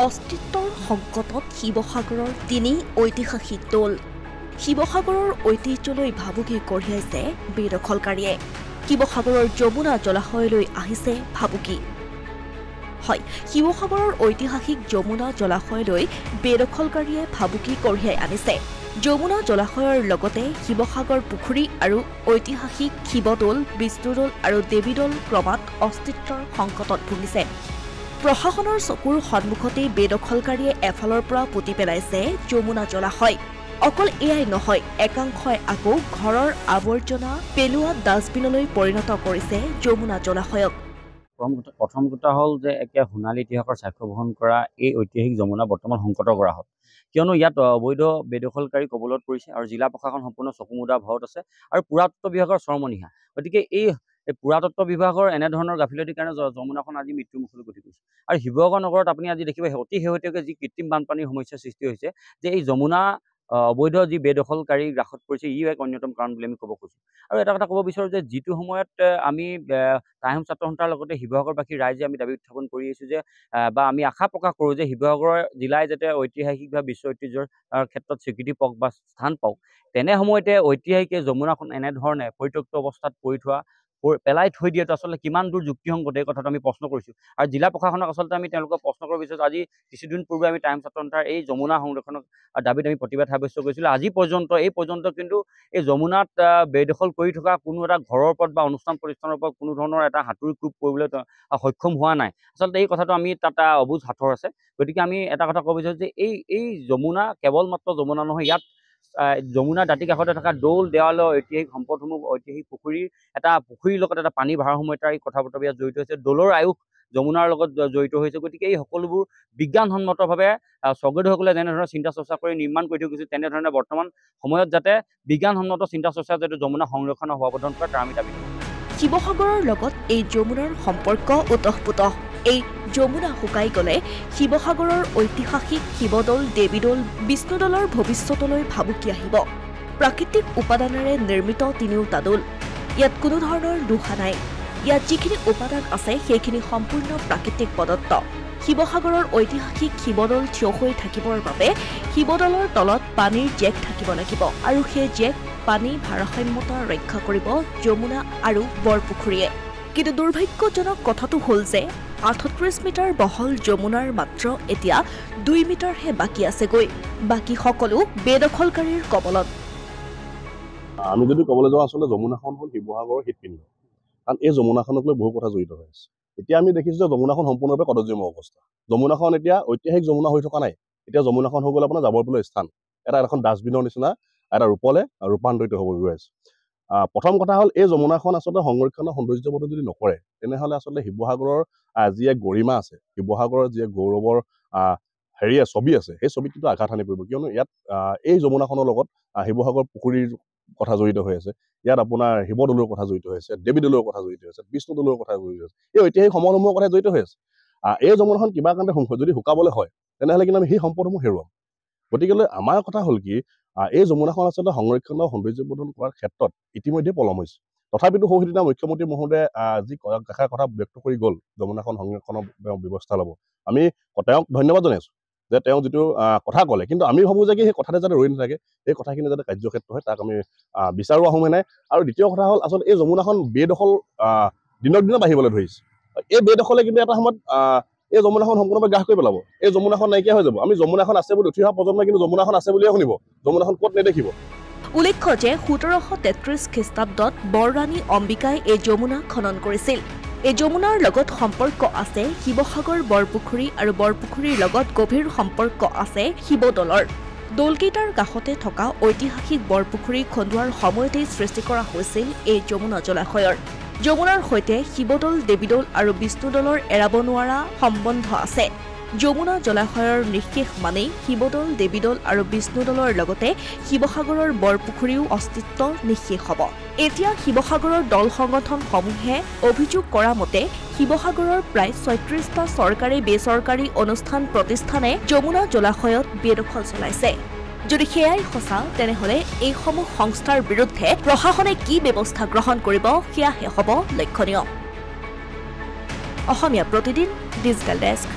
অস্তিত্বৰ সংকটত শিৱসাগৰৰ তিনি ঐতিহাসিক দৌল। শিৱসাগৰৰ ঐতিহ্যলৈ ভাবুকি কঢ়িয়াইছে বেদখলকাৰীয়ে। শিৱসাগৰৰ যমুনা জলাশয়লৈ আহিছে ভাবুকি। হয়, শিৱসাগৰৰ ঐতিহাসিক যমুনা জলাশয়লৈ বেদখলকাৰীয়ে ভাবুকি কঢ়িয়াই আনিছে। যমুনা জলাশয়ৰ লগতে শিৱসাগৰ পুখুৰী আৰু ঐতিহাসিক শিৱদৌল, বিষ্ণুদৌল আৰু দেৱীদৌল ক্ৰমাৎ অস্তিত্বৰ সংকটত ভুগিছে। প্ৰশাসনৰ চকুৰ সন্মুখতেই বেদখলকাৰীয়ে এফালৰ পৰা পুতি পেলাইছে যমুনা জলাশয়। অকল এয়াই নহয়, একাংশই আকৌ ঘৰৰ আৱৰ্জনা পেলোৱা ডাষ্টবিনলৈ পৰিণত কৰিছে যমুনা জলাশয়ক। প্ৰথম কথা হ'ল যে একে সোণালী ইতিহাসৰ সাক্ষ্য বহন কৰা এই ঐতিহাসিক যমুনা বৰ্তমান সংকটৰ কৰা হ'ল, কিয়নো ইয়াত অবৈধ বেদখলকাৰী কবলত পৰিছে আৰু জিলা প্ৰশাসন সম্পূৰ্ণ চকুমুদা ভাৱত আছে আৰু পুৰাতত্ব বিভাগৰ চৰমনিহা। গতিকে এই পুৰাতত্ব বিভাগৰ এনেধৰণৰ গাফিলতিৰ কাৰণে যমুনাখন আজি মৃত্যুমুখলৈ গতি কৰিছে। আৰু শিৱসাগৰ নগৰত আপুনি আজি দেখিব অতি শেহতীয়াকৈ যি কৃত্ৰিম বানপানীৰ সমস্যাৰ সৃষ্টি হৈছে, যে এই যমুনা অবৈধ যি বেদখলকাৰী গ্ৰাসত পৰিছে, ই এক অন্যতম কাৰণ বুলি আমি ক'ব খোজোঁ। আৰু এটা কথা ক'ব বিচাৰোঁ যে যিটো সময়ত আমি টাইম ছাত্ৰ সন্থাৰ লগতে শিৱসাগৰবাসী ৰাইজে আমি দাবী উত্থাপন কৰি আহিছোঁ যে বা আমি আশা প্ৰকাশ কৰোঁ যে শিৱসাগৰৰ জিলাই যাতে ঐতিহাসিক বা বিশ্ব ঐতিহ্যৰ ক্ষেত্ৰত স্বীকৃতি পাওক বা স্থান পাওক, তেনে সময়তে ঐতিহাসিক যমুনাখন এনেধৰণে পৰিত্যক্ত অৱস্থাত পৰি থোৱা পেলাই থৈ দিয়াটো আচলতে কিমান দূৰ যুক্তিসংগত, এই কথাটো আমি প্ৰশ্ন কৰিছোঁ। আৰু জিলা প্ৰশাসনক আচলতে আমি তেওঁলোকক প্ৰশ্ন কৰিব বিচাৰিছোঁ। আজি কিছুদিন পূৰ্বে আমি টাইম ছাত্ৰ সন্থাৰ এই যমুনা সংৰক্ষণৰ দাবীত আমি প্ৰতিবাদ সাব্যস্ত কৰিছিলোঁ। আজি পৰ্যন্ত কিন্তু এই যমুনাত বেদখল কৰি থকা কোনো এটা ঘৰৰ ওপৰত বা অনুষ্ঠান প্ৰতিষ্ঠানৰ ওপৰত কোনো ধৰণৰ এটা হাতুৰি কোব কৰিবলৈ সক্ষম হোৱা নাই। আচলতে এই কথাটো আমি তাত অবুজ হাতৰ আছে। গতিকে আমি এটা কথা ক'ব বিচাৰোঁ যে এই যমুনা কেৱল মাত্ৰ যমুনা নহয়, ইয়াত যমুনাৰ দাঁতি কাষতে থকা দৌল দেৱালয়ৰ ঐতিহাসিক সম্পদসমূহ, ঐতিহাসিক পুখুৰীৰ লগত এটা পানী ভাৰসাম্যতাৰ এই কথা বতৰা জড়িত হৈছে। দৌলৰ আয়ুস যমুনাৰ লগত জড়িত হৈছে। গতিকে এই সকলোবোৰ বিজ্ঞানসন্মতভাৱে স্বৰ্গদেউসকলে যেনেধৰণে চিন্তা চৰ্চা কৰি নিৰ্মাণ কৰি থৈ গৈছে, তেনেধৰণে বৰ্তমান সময়ত যাতে বিজ্ঞানসন্মত চিন্তা চৰ্চা যাতে যমুনা সংৰক্ষণ হোৱাবধন কৰে, তাৰ আমি দাবী কৰোঁ। শিৱসাগৰৰ লগত এই যমুনাৰ সম্পৰ্ক ওতঃপ্ৰোতঃ। এই যমুনা শুকাই গ'লে শিৱসাগৰৰ ঐতিহাসিক শিৱদৌল, দেৱীদৌল, বিষ্ণুদৌলৰ ভৱিষ্যতলৈ ভাবুকি আহিব। প্ৰাকৃতিক উপাদানেৰে নিৰ্মিত তিনিওটা দৌল, ইয়াত কোনো ধৰণৰ দোষা নাই। ইয়াত যিখিনি উপাদান আছে সেইখিনি সম্পূৰ্ণ প্ৰাকৃতিক প্ৰদত্ত। শিৱসাগৰৰ ঐতিহাসিক শিৱদৌল থিয় হৈ থাকিবৰ বাবে শিৱদৌলৰ তলত পানীৰ জেক থাকিব লাগিব, আৰু সেই জেক পানী ভাৰসাম্যতা ৰক্ষা কৰিব যমুনা আৰু বৰপুখুৰীয়ে। কিন্তু দুৰ্ভাগ্যজনক কথাটো হ'ল যে ৩৮ মিটাৰ বহল যমুনাৰ মাত্ৰ এতিয়া ২ মিটাৰহে বাকী আছেগৈ। বাকী সকলো বেদখলকাৰীৰ কবলত। আমি যদি ক'বলৈ যাওঁ, আচলতে যমুনাখন হ'ল শিৱসাগৰৰ হৃদপিণ্ড, কাৰণ এই যমুনাখনক লৈ বহু কথা জড়িত হৈ আছে। এতিয়া আমি দেখিছোঁ যে যমুনাখন সম্পূৰ্ণৰূপে কদৰ্যময় অৱস্থা। যমুনাখন এতিয়া ঐতিহাসিক যমুনা হৈ থকা নাই। এতিয়া যমুনাখন হৈ গ'ল আপোনাৰ জাবৰ পেলোৱা স্থান, এখন ডাষ্টবিনৰ নিচিনা এটা ৰূপলে ৰূপান্তৰিত হ'ব গৈ আছে। প্ৰথম কথা হ'ল, এই যমুনাখন আচলতে সংৰক্ষণৰ সৌন্দৰ্যবৰ্ধন যদি নকৰে, তেনেহ'লে আচলতে শিৱসাগৰৰ যি এক গৰিমা আছে, শিৱসাগৰৰ যি এক গৌৰৱৰ ছবি আছে, সেই ছবিত কিন্তু আঘাত সানি পৰিব। কিয়নো ইয়াত এই যমুনাখনৰ লগত শিৱসাগৰ পুখুৰীৰ কথা জড়িত হৈ আছে, ইয়াত আপোনাৰ শিৱদৌলৰ কথা জড়িত হৈ আছে, দেৱীদৌলৰ কথা জড়িত হৈ আছে, বিষ্ণুদৌলৰ কথা জড়িত হৈ আছে, এই ঐতিহাসিক সমলসমূহৰ কথা জড়িত হৈ আছে। এই যমুনাখন কিবা কাৰণতে যদি শুকাবলৈ হয়, তেনেহ'লে কিন্তু আমি সেই সম্পদসমূহ হেৰুৱাম। গতিকেলৈ আমাৰ কথা হ'ল কি, এই যমুনাখন আচলতে সংৰক্ষণৰ সৌন্দৰ্যবৰ্ধন কৰাৰ ক্ষেত্ৰত ইতিমধ্যে পলম হৈছে। তথাপিতো সৌসিদিনা মুখ্যমন্ত্ৰী মহোদয়ে যি এষাৰ কথা ব্যক্ত কৰি গ'ল, যমুনাখন সংৰক্ষণৰ ব্যৱস্থা ল'ব। আমি তেওঁক ধন্যবাদ জনাইছোঁ যে তেওঁ যিটো কথা ক'লে, কিন্তু আমি ভাবোঁ যে সেই কথাতে যাতে ৰৈ নাথাকে, সেই কথাখিনি যাতে কাৰ্যক্ষেত্ৰ হয়, তাক আমি বিচাৰোঁ আহোমে নাই। আৰু দ্বিতীয় কথা হ'ল, আচলতে এই যমুনাখন বেদখল দিনক দিনে বাঢ়িবলৈ ধৰিছে। এই বেদখলে কিন্তু এটা সময়ত এই যমুনাখন সম্পূৰ্ণভাৱে গ্ৰাস কৰি পেলাব। এই যমুনাখন নাইকিয়া হৈ যাব। আমি যমুনাখন আছে বুলি উঠি অহা প্ৰজন্মই কিন্তু যমুনাখন আছে বুলিয়ে শুনিব, যমুনাখন ক'ত নেদেখিব। উল্লেখ্য যে ১৭৩৩ খ্ৰীষ্টাব্দত বৰৰাণী অম্বিকাই এই যমুনা খনন কৰিছিল। এই যমুনাৰ লগত সম্পৰ্ক আছে শিৱসাগৰ বৰপুখুৰী, আৰু বৰপুখুৰীৰ লগত গভীৰ সম্পৰ্ক আছে শিৱদৌলৰ। দৌলকেইটাৰ কাষতে থকা ঐতিহাসিক বৰপুখুৰী খন্দোৱাৰ সময়তেই সৃষ্টি কৰা হৈছিল এই যমুনা জলাশয়ৰ। যমুনাৰ সৈতে শিৱদৌল, দেৱীদৌল আৰু বিষ্ণুদৌলৰ এৰাব নোৱাৰা সম্বন্ধ আছে। যমুনা জলাশয়ৰ নিঃশেষ মানেই শিৱদৌল, দেৱীদৌল আৰু বিষ্ণুদৌলৰ লগতে শিৱসাগৰৰ বৰপুখুৰীও অস্তিত্ব নিঃশেষ হ'ব। এতিয়া শিৱসাগৰৰ দল সংগঠনসমূহে অভিযোগ কৰা মতে শিৱসাগৰৰ প্ৰায় ৩৬টা চৰকাৰী বেচৰকাৰী অনুষ্ঠান প্ৰতিষ্ঠানে যমুনা জলাশয়ত বেদখল চলাইছে। যদি সেয়াই সঁচা, তেনেহ'লে এইসমূহ সংস্থাৰ বিৰুদ্ধে প্ৰশাসনে কি ব্যৱস্থা গ্ৰহণ কৰিব, সেয়াহে হ'ব লক্ষণীয়। Asomiya Pratidin digital desk.